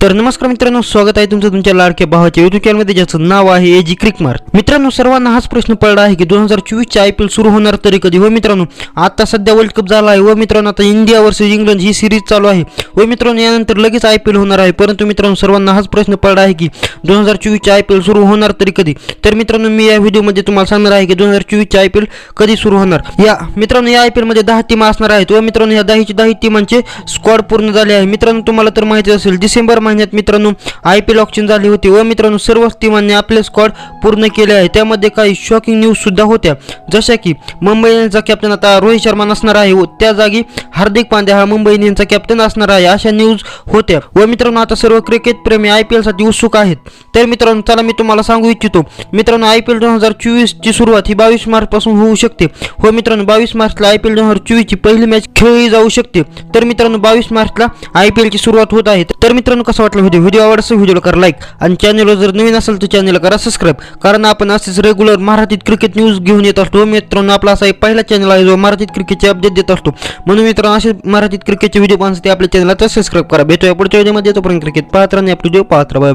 तर नमस्कार मित्रांनो, स्वागत आहे तुमचं तुमच्या लाडक्या भावाच्या YouTube चॅनलमध्ये, ज्याचं नाव आहे एजी क्रिकमार्क. मित्रांनो, सर्वांना हाच प्रश्न पडला आहे की 2024 IPL सुरू होणार तरी कधी. व मित्रांनो, आता सध्या वर्ल्ड कप झाला आहे व मित्रांनो आता इंडिया वर्सेस इंग्लंड ही सिरीज चालू आहे व मित्रांनो यानंतर लगेच IPL होणार आहे. परंतु मित्रांनो, सर्वांना हाच प्रश्न पडला आहे की 2024 IPL सुरू होणार तरी कधी. तर मित्रांनो, मी या व्हिडिओमध्ये तुम्हाला सांगणार आहे की 2024 IPL कधी सुरू होणार. मित्रांनो, या IPL मध्ये 10 टीम असणार आहेत व मित्रांनो या 10 टीमांचे स्क्वॉड पूर्ण झाले आहे. मित्रांनो, तुम्हाला तर माहिती असेल, डिसेंबर महिन्यात मित्रांनो IPL ऑक्शन झाली होती व मित्रांनो सर्व टीमांनी आपले स्क्वॉड पूर्ण केले आहे. त्यामध्ये काही शॉकिंग न्यूज सुद्धा होत्या, जशा की मुंबई इंडियन्सचा कॅप्टन आता रोहित शर्मा नसणार आहे व त्या जागी हार्दिक पांड्या हा मुंबई इंडियन्सचा कॅप्टन असणार आहे, अशा न्यूज होत्या. व मित्रांनो, आता सर्व क्रिकेट प्रेमी IPL साठी उत्सुक आहेत. तर मित्रांनो, चला मी तुम्हाला सांगू इच्छितो, मित्रांनो IPL 2024 ची सुरुवात ही 22 मार्च पासून होऊ शकते व मित्रांनो 22 मार्चला IPL 2024 ची पहिली मॅच खेळली जाऊ शकते. तर मित्रांनो 22 मार्चला IPL ची सुरुवात होत आहे. तर मित्रांनो, कसा वाटला व्हिडिओ आवडला व्हिडिओला करा लाईक आणि चॅनलवर जर नवीन असेल तर चॅनलला करा सबस्क्राईब, कारण आपण असेच रेग्युलर मराठीत क्रिकेट न्यूज घेऊन येत असतो. मित्रांनो, आपला असा एक पहिला चॅनल आहे जो मराठीत क्रिकेटचे अपडेट देत असतो. म्हणून मित्रांनो, असे मराठीत क्रिकेटचे व्हिडिओ पाहण्यासाठी आपल्या चॅनलला सबस्क्राईब करा. भेटूया पुढच्या व्हिडिओमध्ये. तोपर्यंत क्रिकेट पाहत राहा आणि आपले व्हिडिओ पाहत राहा.